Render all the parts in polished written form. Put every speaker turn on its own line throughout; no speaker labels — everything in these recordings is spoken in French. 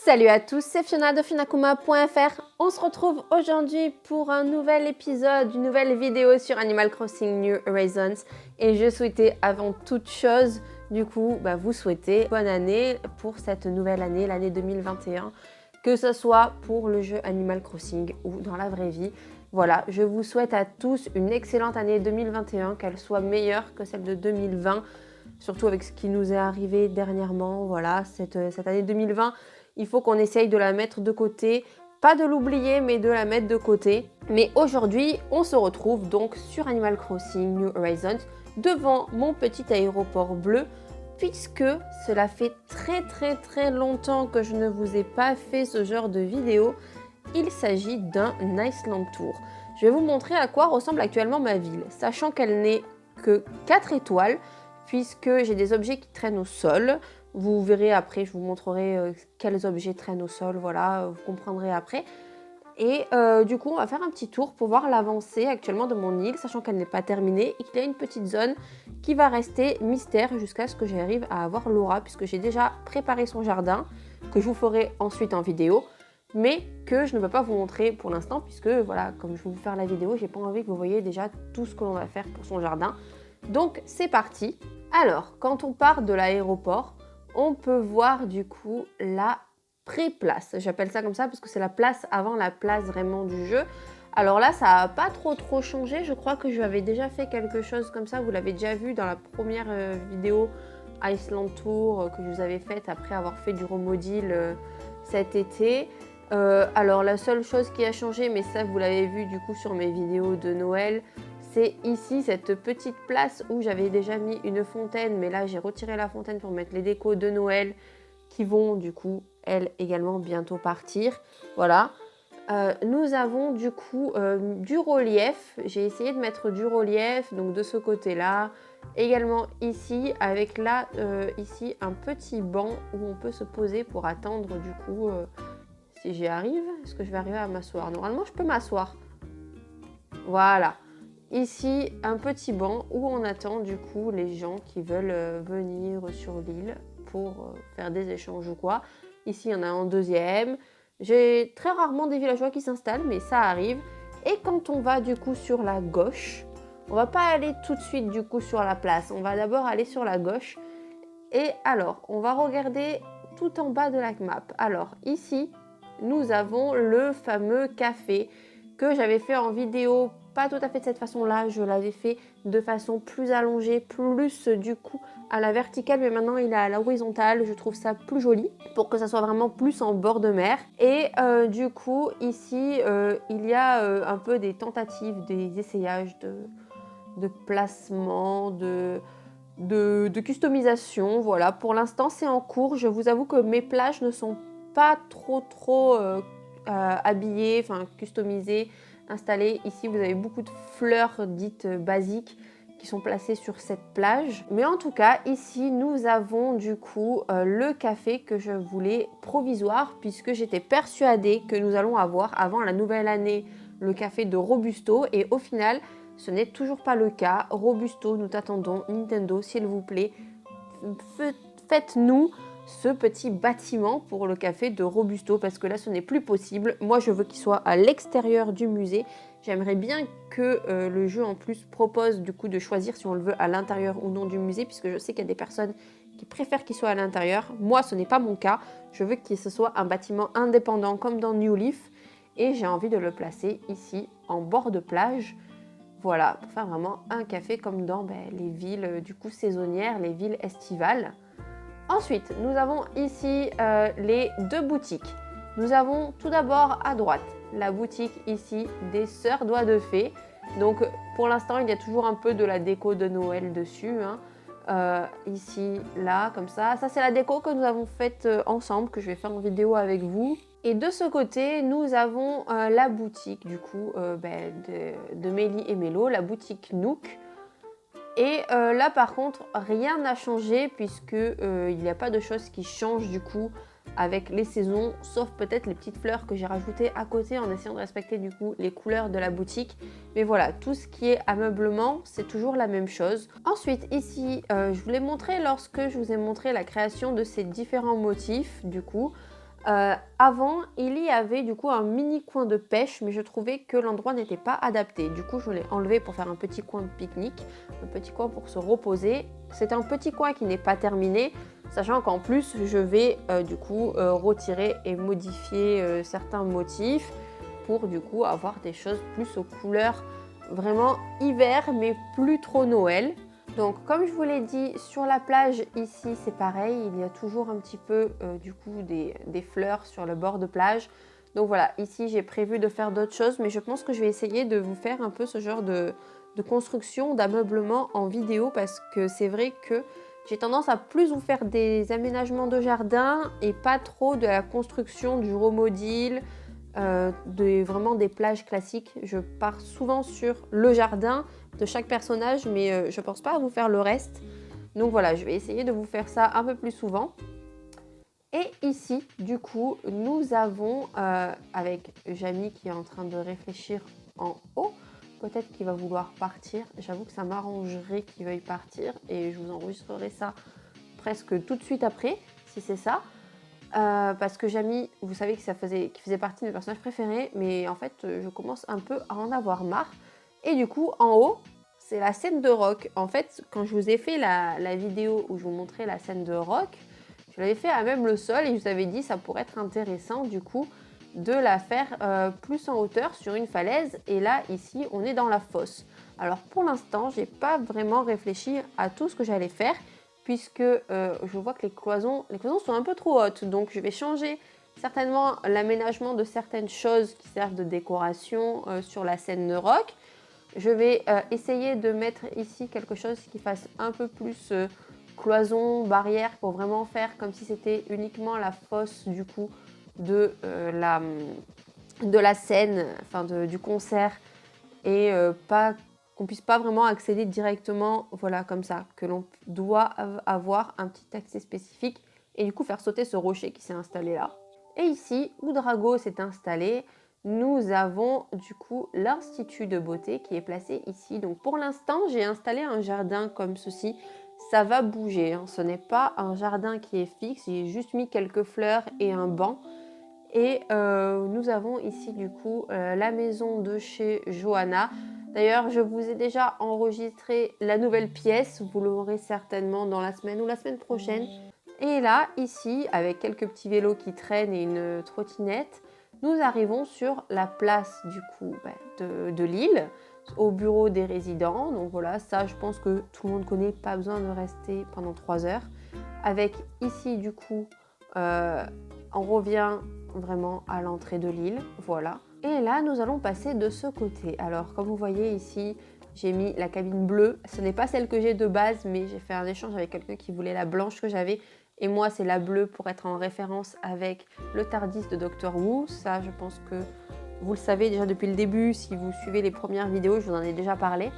Salut à tous, c'est Fiona de Finakuma.fr. On se retrouve aujourd'hui pour un nouvel épisode, une nouvelle vidéo sur Animal Crossing New Horizons. Et je souhaitais avant toute chose, vous souhaiter bonne année pour cette nouvelle année, l'année 2021. Que ce soit pour le jeu Animal Crossing ou dans la vraie vie. Voilà, je vous souhaite à tous une excellente année 2021, qu'elle soit meilleure que celle de 2020. Surtout avec ce qui nous est arrivé dernièrement, voilà, cette année 2020. Il faut qu'on essaye de la mettre de côté, pas de l'oublier, mais de la mettre de côté. Mais aujourd'hui, on se retrouve donc sur Animal Crossing New Horizons, devant mon petit aéroport bleu, puisque cela fait très longtemps que je ne vous ai pas fait ce genre de vidéo. Il s'agit d'un Iceland Tour. Je vais vous montrer à quoi ressemble actuellement ma ville, sachant qu'elle n'est que 4 étoiles, puisque j'ai des objets qui traînent au sol. Vous verrez après, je vous montrerai quels objets traînent au sol, voilà, vous comprendrez après. Et du coup, on va faire un petit tour pour voir l'avancée actuellement de mon île, sachant qu'elle n'est pas terminée et qu'il y a une petite zone qui va rester mystère jusqu'à ce que j'arrive à avoir Laura, puisque j'ai déjà préparé son jardin, que je vous ferai ensuite en vidéo, mais que je ne peux pas vous montrer pour l'instant, puisque voilà, comme je vais vous faire la vidéo, j'ai pas envie que vous voyez déjà tout ce que l'on va faire pour son jardin. Donc c'est parti. Alors, quand on part de l'aéroport, on peut voir du coup la pré-place. J'appelle ça comme ça parce que c'est la place avant la place vraiment du jeu. Alors là, ça n'a pas trop changé. Je crois que je avais déjà fait quelque chose comme ça. Vous l'avez déjà vu dans la première vidéo Iceland Tour que je vous avais faite après avoir fait du remodil cet été. Alors la seule chose qui a changé, mais ça vous l'avez vu du coup sur mes vidéos de Noël, c'est ici cette petite place où j'avais déjà mis une fontaine, mais là j'ai retiré la fontaine pour mettre les décos de Noël qui vont du coup, elles également bientôt partir. Voilà. Nous avons du coup du relief. J'ai essayé de mettre du relief, donc de ce côté-là. Également ici, avec là, ici, un petit banc où on peut se poser pour attendre du coup, si j'y arrive. Est-ce que je vais arriver à m'asseoir? Normalement, je peux m'asseoir. Voilà. Ici, un petit banc où on attend du coup les gens qui veulent venir sur l'île pour faire des échanges ou quoi. Ici, il y en a un deuxième. J'ai très rarement des villageois qui s'installent, mais ça arrive. Et quand on va du coup sur la gauche, on va pas aller tout de suite du coup sur la place. On va d'abord aller sur la gauche. Et alors, on va regarder tout en bas de la map. Alors, ici, nous avons le fameux café que j'avais fait en vidéo, pas tout à fait de cette façon-là, je l'avais fait de façon plus allongée, plus du coup à la verticale, mais maintenant il est à la horizontale, je trouve ça plus joli, pour que ça soit vraiment plus en bord de mer. Et du coup, ici, il y a un peu des tentatives, des essayages de placement, de customisation, voilà. Pour l'instant, c'est en cours, je vous avoue que mes plages ne sont pas trop habillées, enfin customisées, installées. Ici, vous avez beaucoup de fleurs dites basiques qui sont placées sur cette plage. Mais en tout cas, ici, nous avons du coup le café que je voulais provisoire, puisque j'étais persuadée que nous allons avoir avant la nouvelle année le café de Robusto, et au final, ce n'est toujours pas le cas. Robusto, nous t'attendons. Nintendo, s'il vous plaît, faites-nous ce petit bâtiment pour le café de Robusto, parce que là ce n'est plus possible. Moi je veux qu'il soit à l'extérieur du musée. J'aimerais bien que le jeu en plus propose du coup de choisir si on le veut à l'intérieur ou non du musée, puisque je sais qu'il y a des personnes qui préfèrent qu'il soit à l'intérieur. Moi ce n'est pas mon cas, je veux que ce soit un bâtiment indépendant comme dans New Leaf, et j'ai envie de le placer ici en bord de plage. Voilà, pour faire vraiment un café comme dans les villes du coup saisonnières, les villes estivales. Ensuite, nous avons ici les deux boutiques. Nous avons tout d'abord à droite la boutique ici des Sœurs Doigts de Fée. Donc pour l'instant, il y a toujours un peu de la déco de Noël dessus. Ici, là, comme ça. Ça, c'est la déco que nous avons faite ensemble, que je vais faire en vidéo avec vous. Et de ce côté, nous avons la boutique du coup de Mélie et Mélo, la boutique Nook. Et là par contre rien n'a changé, puisque il n'y a pas de choses qui changent du coup avec les saisons, sauf peut-être les petites fleurs que j'ai rajoutées à côté en essayant de respecter du coup les couleurs de la boutique. Mais voilà, tout ce qui est ameublement, c'est toujours la même chose. Ensuite ici, je vous l'ai montré lorsque je vous ai montré la création de ces différents motifs du coup. Avant, il y avait du coup un mini coin de pêche, mais je trouvais que l'endroit n'était pas adapté. Du coup, je l'ai enlevé pour faire un petit coin de pique-nique, un petit coin pour se reposer. C'est un petit coin qui n'est pas terminé, sachant qu'en plus, je vais du coup retirer et modifier certains motifs pour du coup avoir des choses plus aux couleurs vraiment hiver, mais plus trop Noël. Donc comme je vous l'ai dit, sur la plage ici c'est pareil, il y a toujours un petit peu du coup des fleurs sur le bord de plage. Donc voilà, ici j'ai prévu de faire d'autres choses, mais je pense que je vais essayer de vous faire un peu ce genre de construction, d'ameublement en vidéo, parce que c'est vrai que j'ai tendance à plus vous faire des aménagements de jardin et pas trop de la construction du remodil, vraiment des plages classiques. Je pars souvent sur le jardin de chaque personnage, mais je pense pas à vous faire le reste. Donc voilà, je vais essayer de vous faire ça un peu plus souvent. Et ici, du coup, nous avons, avec Jamie qui est en train de réfléchir en haut, peut-être qu'il va vouloir partir. J'avoue que ça m'arrangerait qu'il veuille partir et je vous enregistrerai ça presque tout de suite après, si c'est ça. Parce que Jamie, vous savez qu'il faisait partie de mes personnages préférés, mais en fait, je commence un peu à en avoir marre. Et du coup, en haut, c'est la scène de rock. En fait, quand je vous ai fait la vidéo où je vous montrais la scène de rock, je l'avais fait à même le sol et je vous avais dit ça pourrait être intéressant du coup de la faire plus en hauteur sur une falaise. Et là, ici, on est dans la fosse. Alors pour l'instant, j'ai pas vraiment réfléchi à tout ce que j'allais faire, puisque je vois que les cloisons sont un peu trop hautes. Donc je vais changer certainement l'aménagement de certaines choses qui servent de décoration sur la scène de rock. Je vais essayer de mettre ici quelque chose qui fasse un peu plus cloison, barrière, pour vraiment faire comme si c'était uniquement la fosse du coup de la scène, enfin du concert, et pas qu'on puisse pas vraiment accéder directement, voilà, comme ça, que l'on doit avoir un petit accès spécifique et du coup faire sauter ce rocher qui s'est installé là. Et ici, où Drago s'est installé, nous avons du coup l'Institut de beauté qui est placé ici. Donc pour l'instant, j'ai installé un jardin comme ceci. Ça va bouger, hein. Ce n'est pas un jardin qui est fixe, j'ai juste mis quelques fleurs et un banc. Et nous avons ici du coup la maison de chez Johanna. D'ailleurs, je vous ai déjà enregistré la nouvelle pièce. Vous l'aurez certainement dans la semaine ou la semaine prochaine. Et là, ici, avec quelques petits vélos qui traînent et une trottinette, nous arrivons sur la place du coup de l'île, au bureau des résidents. Donc voilà, ça je pense que tout le monde connaît, pas besoin de rester pendant 3 heures. Avec ici du coup, on revient vraiment à l'entrée de l'île, voilà. Et là, nous allons passer de ce côté. Alors, comme vous voyez ici, j'ai mis la cabine bleue. Ce n'est pas celle que j'ai de base, mais j'ai fait un échange avec quelqu'un qui voulait la blanche que j'avais. Et moi, c'est la bleue pour être en référence avec le Tardis de Doctor Who. Ça, je pense que vous le savez déjà depuis le début. Si vous suivez les premières vidéos, je vous en ai déjà parlé.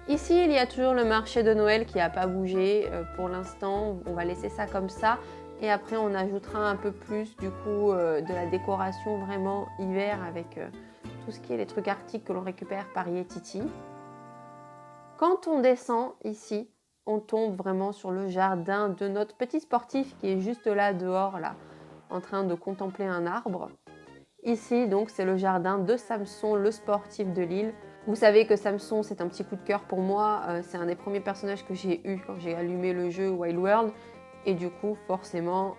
Ici, il y a toujours le marché de Noël qui n'a pas bougé pour l'instant. On va laisser ça comme ça. Et après, on ajoutera un peu plus du coup de la décoration vraiment hiver avec tout ce qui est les trucs arctiques que l'on récupère par Yetiti. Quand on descend ici, on tombe vraiment sur le jardin de notre petit sportif qui est juste là dehors, là, en train de contempler un arbre. Ici, donc, c'est le jardin de Samson, le sportif de l'île. Vous savez que Samson, c'est un petit coup de cœur pour moi. C'est un des premiers personnages que j'ai eu quand j'ai allumé le jeu Wild World. Et du coup, forcément,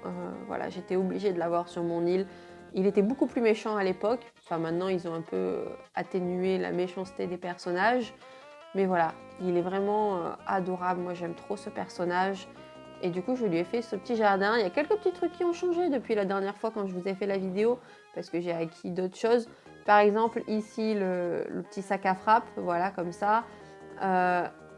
voilà, j'étais obligée de l'avoir sur mon île. Il était beaucoup plus méchant à l'époque. Enfin, maintenant, ils ont un peu atténué la méchanceté des personnages. Mais voilà, il est vraiment adorable. Moi, j'aime trop ce personnage. Et du coup, je lui ai fait ce petit jardin. Il y a quelques petits trucs qui ont changé depuis la dernière fois quand je vous ai fait la vidéo, parce que j'ai acquis d'autres choses. Par exemple, ici, le petit sac à frappe, voilà, comme ça.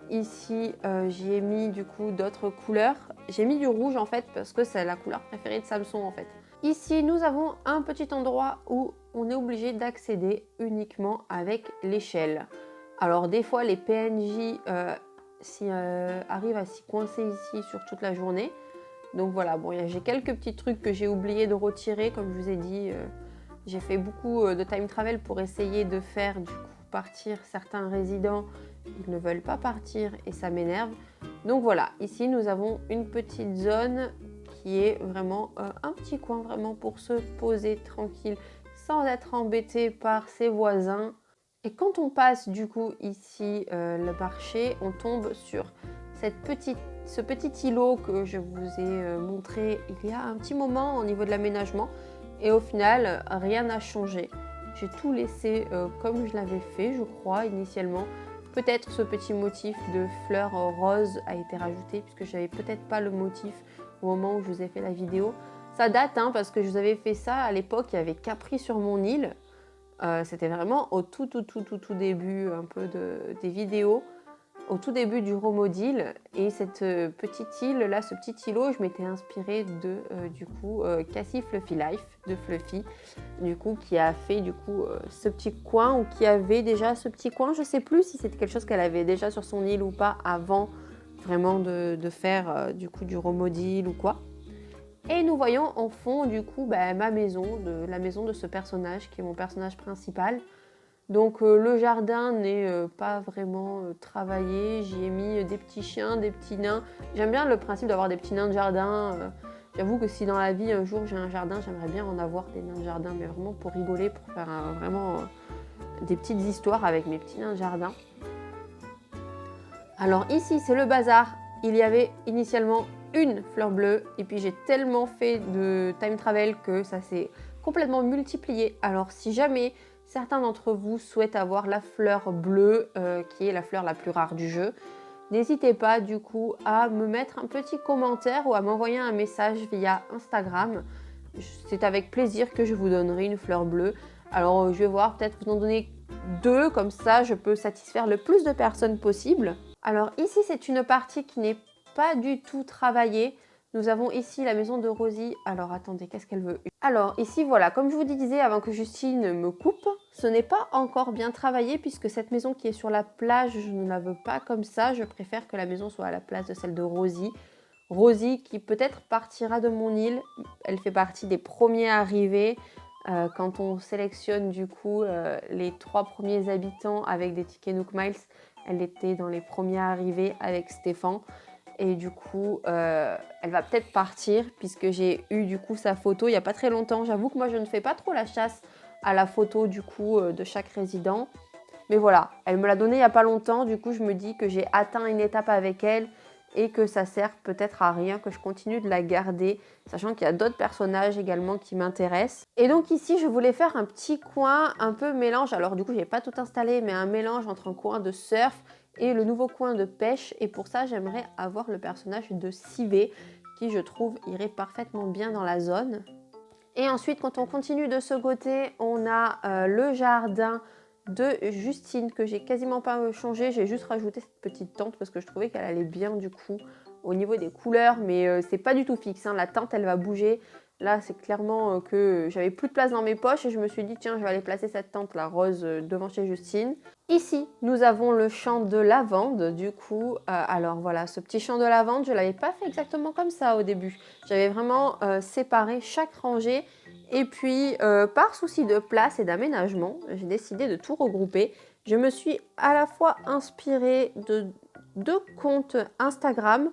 Ici, j'y ai mis du coup d'autres couleurs. J'ai mis du rouge en fait, parce que c'est la couleur préférée de Samson en fait. Ici, nous avons un petit endroit où on est obligé d'accéder uniquement avec l'échelle. Alors des fois, les PNJ arrivent à s'y coincer ici sur toute la journée. Donc voilà, bon, j'ai quelques petits trucs que j'ai oublié de retirer, comme je vous ai dit. J'ai fait beaucoup de time travel pour essayer de faire du coup partir certains résidents. Ils ne veulent pas partir et ça m'énerve. Donc voilà, ici nous avons une petite zone qui est vraiment un petit coin vraiment pour se poser tranquille sans être embêté par ses voisins. Et quand on passe du coup ici le marché, on tombe sur ce petit îlot que je vous ai montré il y a un petit moment au niveau de l'aménagement. Et au final, rien n'a changé. J'ai tout laissé comme je l'avais fait, je crois, initialement. Peut-être ce petit motif de fleurs roses a été rajouté, puisque je n'avais peut-être pas le motif au moment où je vous ai fait la vidéo. Ça date, hein, parce que je vous avais fait ça à l'époque, il y avait Capri sur mon île. C'était vraiment au tout début un peu des vidéos, au tout début du Romodil. Et cette petite île là, ce petit îlot, je m'étais inspirée de du coup Cassie Fluffy Life de Fluffy, du coup qui a fait du coup ce petit coin, ou qui avait déjà ce petit coin. Je sais plus si c'était quelque chose qu'elle avait déjà sur son île ou pas avant vraiment de faire du coup du Romodil ou quoi. Et nous voyons en fond du coup ma maison, la maison de ce personnage qui est mon personnage principal. Donc le jardin n'est pas vraiment travaillé, j'y ai mis des petits chiens, des petits nains. J'aime bien le principe d'avoir des petits nains de jardin. J'avoue que si dans la vie un jour j'ai un jardin, j'aimerais bien en avoir des nains de jardin, mais vraiment pour rigoler, pour faire vraiment des petites histoires avec mes petits nains de jardin. Alors ici c'est le bazar, il y avait initialement une fleur bleue et puis j'ai tellement fait de time travel que ça s'est complètement multiplié. Alors si jamais certains d'entre vous souhaitent avoir la fleur bleue qui est la fleur la plus rare du jeu, n'hésitez pas du coup à me mettre un petit commentaire ou à m'envoyer un message via Instagram. C'est avec plaisir que je vous donnerai une fleur bleue. Alors je vais voir, peut-être vous en donner 2, comme ça je peux satisfaire le plus de personnes possible. Alors ici c'est une partie qui n'est pas du tout travaillée. Nous avons ici la maison de Rosie. Alors attendez, qu'est-ce qu'elle veut? Alors ici voilà, comme je vous disais avant que Justine me coupe, ce n'est pas encore bien travaillé puisque cette maison qui est sur la plage, je ne la veux pas comme ça. Je préfère que la maison soit à la place de celle de Rosie. Rosie qui peut-être partira de mon île. Elle fait partie des premiers arrivés. Quand on sélectionne du coup les 3 premiers habitants avec des tickets Nook Miles, elle était dans les premiers arrivés avec Stéphane. Et du coup, elle va peut-être partir puisque j'ai eu du coup sa photo il n'y a pas très longtemps. J'avoue que moi, je ne fais pas trop la chasse à la photo du coup de chaque résident. Mais voilà, elle me l'a donnée il n'y a pas longtemps. Du coup, je me dis que j'ai atteint une étape avec elle et que ça sert peut-être à rien, que je continue de la garder, sachant qu'il y a d'autres personnages également qui m'intéressent. Et donc ici, je voulais faire un petit coin un peu mélange. Alors du coup, je n'ai pas tout installé, mais un mélange entre un coin de surf et le nouveau coin de pêche. Et pour ça, j'aimerais avoir le personnage de Civé, qui je trouve irait parfaitement bien dans la zone. Et ensuite, quand on continue de ce côté, on a le jardin de Justine que j'ai quasiment pas changé. J'ai juste rajouté cette petite tente parce que je trouvais qu'elle allait bien du coup au niveau des couleurs, mais c'est pas du tout fixe, hein. La tente elle va bouger. Là c'est clairement que j'avais plus de place dans mes poches et je me suis dit tiens, je vais aller placer cette tente la rose devant chez Justine. Ici nous avons le champ de lavande du coup. Alors voilà, ce petit champ de lavande, je l'avais pas fait exactement comme ça au début. J'avais vraiment séparé chaque rangée. Et puis, par souci de place et d'aménagement, j'ai décidé de tout regrouper. Je me suis à la fois inspirée de 2 comptes Instagram.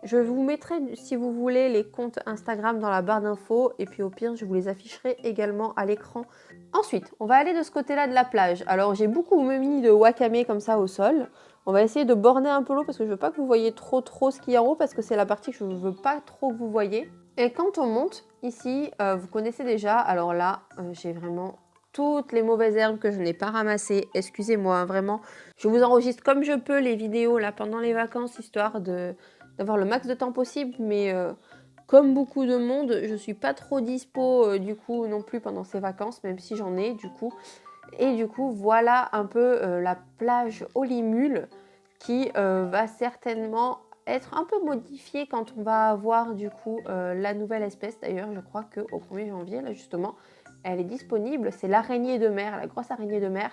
Je vous mettrai, si vous voulez, les comptes Instagram dans la barre d'infos. Et puis au pire, je vous les afficherai également à l'écran. Ensuite, on va aller de ce côté-là de la plage. Alors, j'ai beaucoup mis de wakame comme ça au sol. On va essayer de borner un peu l'eau parce que je ne veux pas que vous voyez trop ce qu'il y a en haut parce que c'est la partie que je ne veux pas trop que vous voyez. Et quand on monte ici, vous connaissez déjà, alors là, j'ai vraiment toutes les mauvaises herbes que je n'ai pas ramassées. Excusez-moi, hein, vraiment. Je vous enregistre comme je peux les vidéos là pendant les vacances, histoire d'avoir le max de temps possible. Mais comme beaucoup de monde, je ne suis pas trop dispo du coup non plus pendant ces vacances, même si j'en ai du coup. Et du coup, voilà un peu la plage Olimul qui va certainement être un peu modifiée quand on va avoir du coup la nouvelle espèce. D'ailleurs, je crois qu'au 1er janvier, là justement, elle est disponible. C'est l'araignée de mer, la grosse araignée de mer.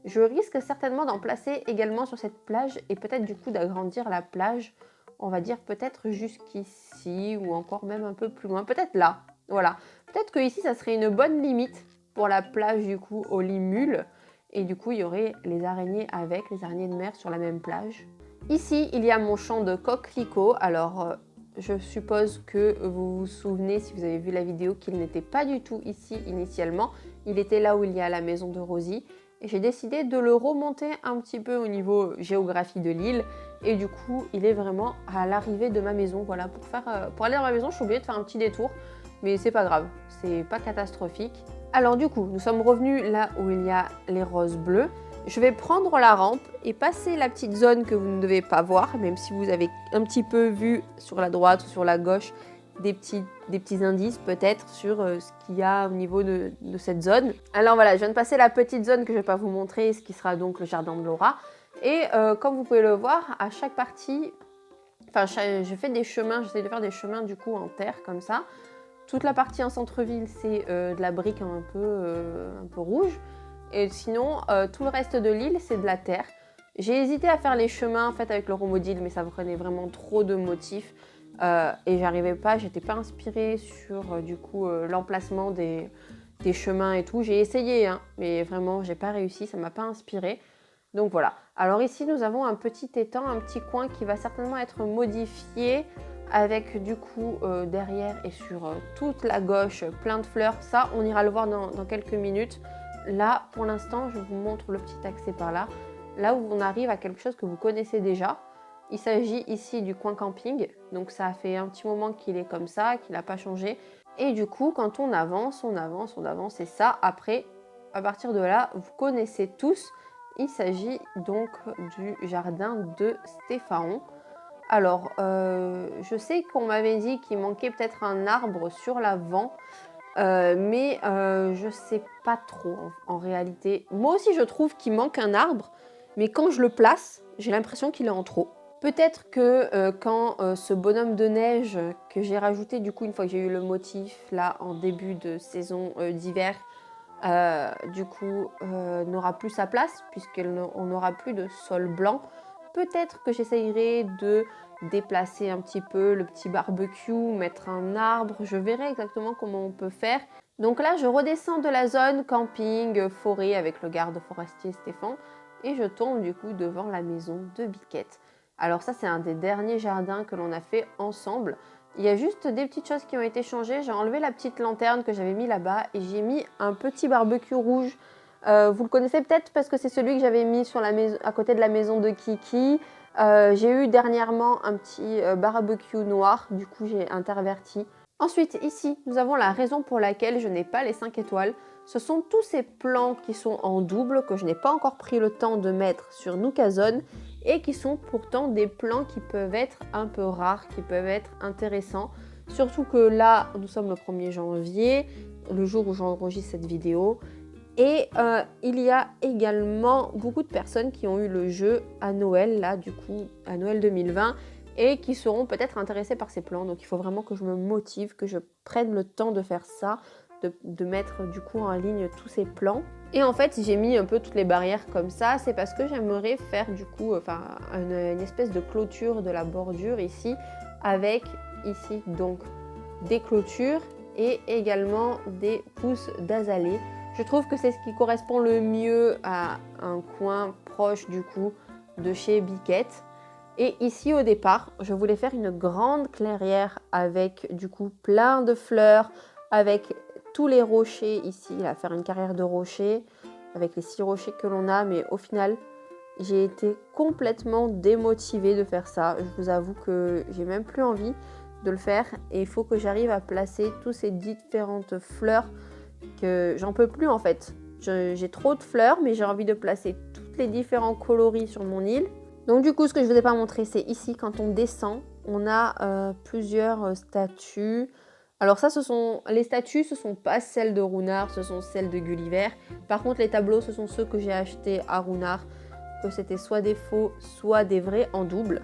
Je risque certainement d'en placer également sur cette plage et peut-être du coup d'agrandir la plage. On va dire peut-être jusqu'ici ou encore même un peu plus loin. Peut-être là, voilà. Peut-être que ici, ça serait une bonne limite pour la plage du coup au Limul. Et du coup, il y aurait les araignées avec, les araignées de mer sur la même plage. Ici, il y a mon champ de coquelicots. Alors, je suppose que vous vous souvenez, si vous avez vu la vidéo, qu'il n'était pas du tout ici initialement. Il était là où il y a la maison de Rosie. Et j'ai décidé de le remonter un petit peu au niveau géographie de l'île. Et du coup, il est vraiment à l'arrivée de ma maison. Voilà, pour aller dans ma maison, je suis obligée de faire un petit détour. Mais c'est pas grave, c'est pas catastrophique. Alors du coup, nous sommes revenus là où il y a les roses bleues. Je vais prendre la rampe et passer la petite zone que vous ne devez pas voir, même si vous avez un petit peu vu sur la droite ou sur la gauche des petits indices peut-être sur ce qu'il y a au niveau de cette zone. Alors voilà, je viens de passer la petite zone que je ne vais pas vous montrer, ce qui sera donc le jardin de Laura. Et comme vous pouvez le voir, à chaque partie, je fais des chemins, j'essaie de faire des chemins du coup en terre comme ça. Toute la partie en centre-ville, c'est de la brique un peu rouge. Et sinon, tout le reste de l'île, c'est de la terre. J'ai hésité à faire les chemins en fait avec le Romodil, mais ça prenait vraiment trop de motifs. Et j'arrivais pas, j'étais pas inspirée sur du coup l'emplacement des chemins et tout. J'ai essayé, hein, mais vraiment, j'ai pas réussi, ça m'a pas inspiré. Donc voilà. Alors ici, nous avons un petit étang, un petit coin qui va certainement être modifié avec du coup derrière et sur toute la gauche plein de fleurs. Ça, on ira le voir dans quelques minutes. Là, pour l'instant, je vous montre le petit accès par là. Là où on arrive à quelque chose que vous connaissez déjà. Il s'agit ici du coin camping. Donc ça fait un petit moment qu'il est comme ça, qu'il n'a pas changé. Et du coup, quand on avance, et ça, après, à partir de là, vous connaissez tous. Il s'agit donc du jardin de Stéphane. Alors, je sais qu'on m'avait dit qu'il manquait peut-être un arbre sur l'avant, mais je sais pas trop en réalité. Moi aussi, je trouve qu'il manque un arbre, mais quand je le place, j'ai l'impression qu'il est en trop. Peut-être que quand ce bonhomme de neige que j'ai rajouté du coup une fois que j'ai eu le motif là en début de saison d'hiver, du coup n'aura plus sa place puisqu'on n'aura plus de sol blanc. Peut-être que j'essayerai de déplacer un petit peu le petit barbecue, mettre un arbre, je verrai exactement comment on peut faire. Donc là, je redescends de la zone camping, forêt avec le garde forestier Stéphane et je tombe du coup devant la maison de Biquette. Alors ça, c'est un des derniers jardins que l'on a fait ensemble. Il y a juste des petites choses qui ont été changées. J'ai enlevé la petite lanterne que j'avais mis là-bas et j'ai mis un petit barbecue rouge. Vous le connaissez peut-être parce que c'est celui que j'avais mis sur la maison, à côté de la maison de Kiki. J'ai eu dernièrement un petit barbecue noir, du coup j'ai interverti. Ensuite ici, nous avons la raison pour laquelle je n'ai pas les 5 étoiles. Ce sont tous ces plans qui sont en double que je n'ai pas encore pris le temps de mettre sur Nookazone et qui sont pourtant des plans qui peuvent être un peu rares, qui peuvent être intéressants. Surtout que là, nous sommes le 1er janvier, le jour où j'enregistre cette vidéo. Et il y a également beaucoup de personnes qui ont eu le jeu à Noël, là du coup, à Noël 2020, et qui seront peut-être intéressées par ces plans. Donc il faut vraiment que je me motive, que je prenne le temps de faire ça, de mettre du coup en ligne tous ces plans. Et en fait, si j'ai mis un peu toutes les barrières comme ça, c'est parce que j'aimerais faire du coup une espèce de clôture de la bordure ici, avec ici donc des clôtures et également des pousses d'azalée. Je trouve que c'est ce qui correspond le mieux à un coin proche du coup de chez Biquette. Et ici au départ, je voulais faire une grande clairière avec du coup plein de fleurs, avec tous les rochers ici, là, faire une carrière de rochers avec les 6 rochers que l'on a, mais au final, j'ai été complètement démotivée de faire ça. Je vous avoue que j'ai même plus envie de le faire et il faut que j'arrive à placer toutes ces différentes fleurs que j'en peux plus en fait. J'ai trop de fleurs, mais j'ai envie de placer tous les différents coloris sur mon île. Donc du coup, ce que je ne vous ai pas montré, c'est ici, quand on descend, on a plusieurs statues. Alors ça, les statues, ce ne sont pas celles de Runard, ce sont celles de Gulliver. Par contre, les tableaux, ce sont ceux que j'ai achetés à Runard, que c'était soit des faux, soit des vrais en double.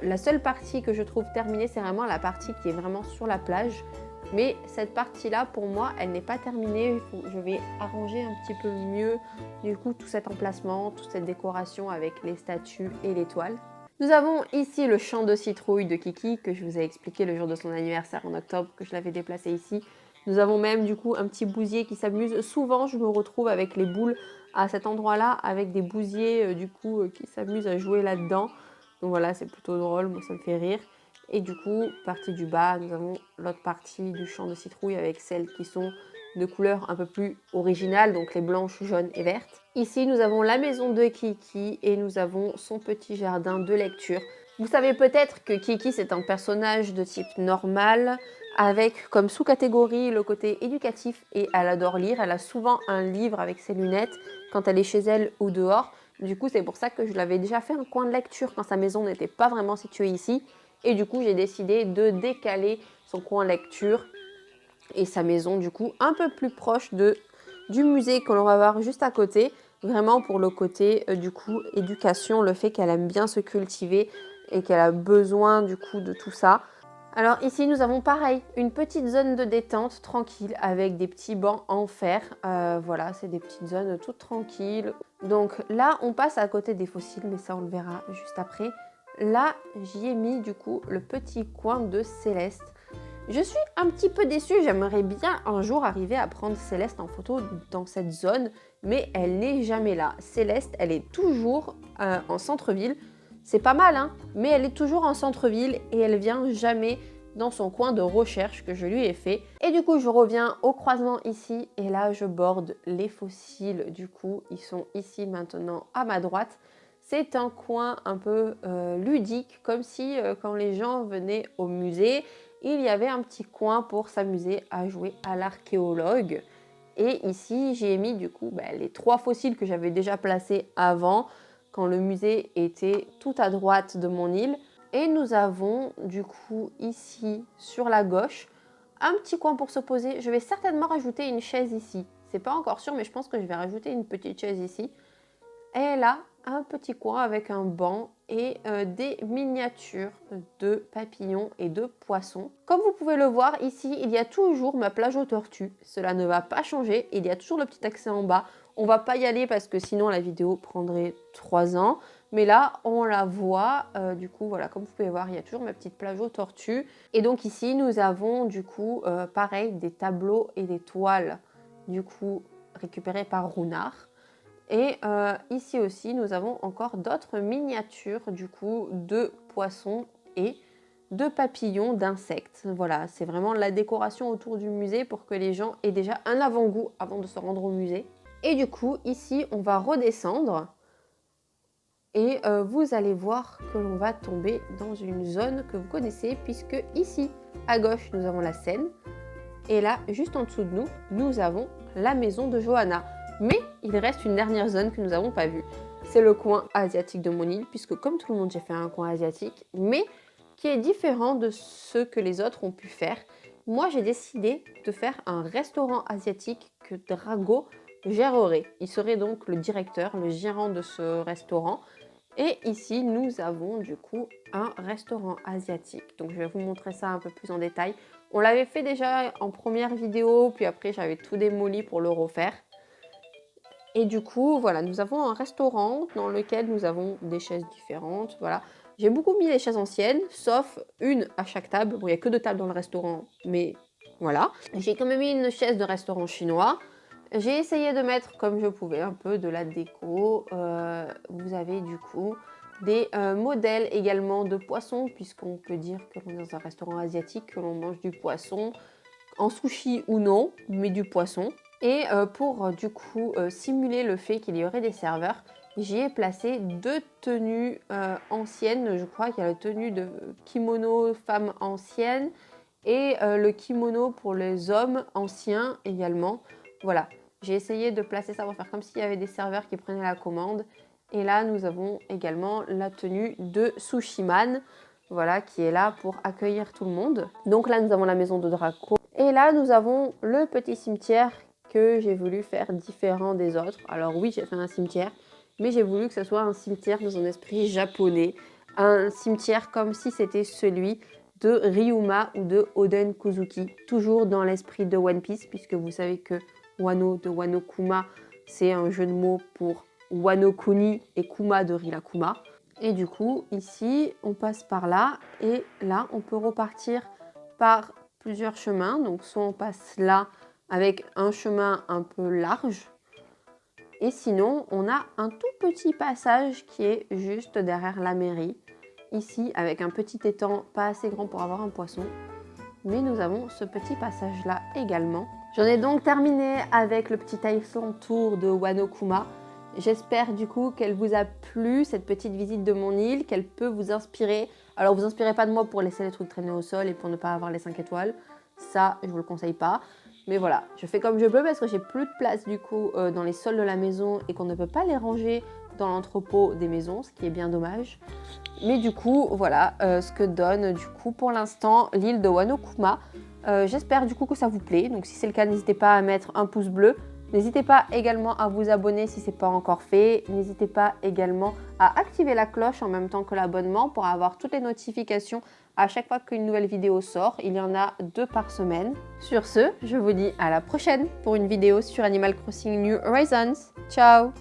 La seule partie que je trouve terminée, c'est vraiment la partie qui est vraiment sur la plage. Mais cette partie-là, pour moi, elle n'est pas terminée. Je vais arranger un petit peu mieux du coup tout cet emplacement, toute cette décoration avec les statues et l'étoile. Nous avons ici le champ de citrouille de Kiki que je vous ai expliqué le jour de son anniversaire en octobre, que je l'avais déplacé ici. Nous avons même du coup un petit bousier qui s'amuse. Souvent, je me retrouve avec les boules à cet endroit-là, avec des bousiers du coup qui s'amusent à jouer là-dedans. Donc voilà, c'est plutôt drôle, moi ça me fait rire. Et du coup, partie du bas, nous avons l'autre partie du champ de citrouille avec celles qui sont de couleurs un peu plus originales, donc les blanches, jaunes et vertes. Ici, nous avons la maison de Kiki et nous avons son petit jardin de lecture. Vous savez peut-être que Kiki, c'est un personnage de type normal, avec comme sous-catégorie le côté éducatif et elle adore lire. Elle a souvent un livre avec ses lunettes quand elle est chez elle ou dehors. Du coup, c'est pour ça que je l'avais déjà fait un coin de lecture quand sa maison n'était pas vraiment située ici. Et du coup, j'ai décidé de décaler son coin lecture et sa maison, du coup, un peu plus proche du musée que l'on va voir juste à côté. Vraiment pour le côté, du coup, éducation, le fait qu'elle aime bien se cultiver et qu'elle a besoin, du coup, de tout ça. Alors ici, nous avons pareil, une petite zone de détente tranquille avec des petits bancs en fer. Voilà, c'est des petites zones toutes tranquilles. Donc là, on passe à côté des fossiles, mais ça, on le verra juste après. Là, j'y ai mis du coup le petit coin de Céleste. Je suis un petit peu déçue, j'aimerais bien un jour arriver à prendre Céleste en photo dans cette zone, mais elle n'est jamais là. Céleste, elle est toujours en centre-ville. C'est pas mal, hein, mais elle est toujours en centre-ville et elle vient jamais dans son coin de recherche que je lui ai fait. Et du coup, je reviens au croisement ici et là, je borde les fossiles. Du coup, ils sont ici maintenant à ma droite. C'est un coin un peu ludique, comme si quand les gens venaient au musée, il y avait un petit coin pour s'amuser à jouer à l'archéologue. Et ici, j'ai mis du coup les 3 fossiles que j'avais déjà placés avant, quand le musée était tout à droite de mon île. Et nous avons du coup ici, sur la gauche, un petit coin pour se poser. Je vais certainement rajouter une chaise ici. C'est pas encore sûr, mais je pense que je vais rajouter une petite chaise ici. Et là, un petit coin avec un banc et des miniatures de papillons et de poissons. Comme vous pouvez le voir ici, il y a toujours ma plage aux tortues. Cela ne va pas changer. Il y a toujours le petit accès en bas. On va pas y aller parce que sinon la vidéo prendrait 3 ans. Mais là, on la voit. Du coup, voilà, comme vous pouvez voir, il y a toujours ma petite plage aux tortues. Et donc ici, nous avons du coup, pareil, des tableaux et des toiles, du coup, récupérés par Runard. Et ici aussi, nous avons encore d'autres miniatures du coup de poissons et de papillons, d'insectes. Voilà, c'est vraiment la décoration autour du musée pour que les gens aient déjà un avant-goût avant de se rendre au musée. Et du coup, ici, on va redescendre et vous allez voir que l'on va tomber dans une zone que vous connaissez puisque ici, à gauche, nous avons la Seine et là, juste en dessous de nous, nous avons la maison de Johanna. Mais il reste une dernière zone que nous n'avons pas vue. C'est le coin asiatique de mon île, puisque comme tout le monde, j'ai fait un coin asiatique, mais qui est différent de ce que les autres ont pu faire. Moi, j'ai décidé de faire un restaurant asiatique que Drago gérerait. Il serait donc le directeur, le gérant de ce restaurant. Et ici, nous avons du coup un restaurant asiatique. Donc, je vais vous montrer ça un peu plus en détail. On l'avait fait déjà en première vidéo, puis après, j'avais tout démoli pour le refaire. Et du coup, voilà, nous avons un restaurant dans lequel nous avons des chaises différentes. Voilà. J'ai beaucoup mis les chaises anciennes, sauf une à chaque table. Bon, il n'y a que 2 tables dans le restaurant, mais voilà. J'ai quand même mis une chaise de restaurant chinois. J'ai essayé de mettre, comme je pouvais, un peu de la déco. Vous avez du coup des modèles également de poissons, puisqu'on peut dire que l'on est dans un restaurant asiatique, que l'on mange du poisson, en sushi ou non, mais du poisson. Et pour du coup simuler le fait qu'il y aurait des serveurs, j'y ai placé 2 tenues anciennes. Je crois qu'il y a la tenue de kimono femme ancienne et le kimono pour les hommes anciens également. Voilà, j'ai essayé de placer ça pour faire comme s'il y avait des serveurs qui prenaient la commande. Et là, nous avons également la tenue de Sushiman, voilà, qui est là pour accueillir tout le monde. Donc là, nous avons la maison de Draco. Et là, nous avons le petit cimetière que j'ai voulu faire différent des autres. Alors oui, j'ai fait un cimetière, mais j'ai voulu que ce soit un cimetière dans un esprit japonais. Un cimetière comme si c'était celui de Ryuma ou de Oden Kozuki, toujours dans l'esprit de One Piece, puisque vous savez que Wano de Wano Kuma, c'est un jeu de mots pour Wano Kuni et Kuma de Rilakkuma. Et du coup, ici, on passe par là, et là, on peut repartir par plusieurs chemins. Donc, soit on passe là avec un chemin un peu large, et sinon, on a un tout petit passage qui est juste derrière la mairie. ici avec un petit étang pas assez grand pour avoir un poisson. Mais nous avons ce petit passage là également. J'en ai donc terminé avec le petit Island Tour de Wano Kuma. J'espère du coup qu'elle vous a plu, cette petite visite de mon île, qu'elle peut vous inspirer. Alors vous inspirez pas de moi pour laisser les trucs traîner au sol et pour ne pas avoir les 5 étoiles. Ça, je vous le conseille pas. Mais voilà, je fais comme je peux parce que j'ai plus de place du coup dans les sols de la maison et qu'on ne peut pas les ranger dans l'entrepôt des maisons, ce qui est bien dommage. Mais du coup, voilà ce que donne du coup pour l'instant l'île de Wano Kuma. J'espère du coup que ça vous plaît. Donc si c'est le cas, n'hésitez pas à mettre un pouce bleu. N'hésitez pas également à vous abonner si ce n'est pas encore fait. N'hésitez pas également à activer la cloche en même temps que l'abonnement pour avoir toutes les notifications à chaque fois qu'une nouvelle vidéo sort. Il y en a 2 par semaine. Sur ce, je vous dis à la prochaine pour une vidéo sur Animal Crossing New Horizons. Ciao!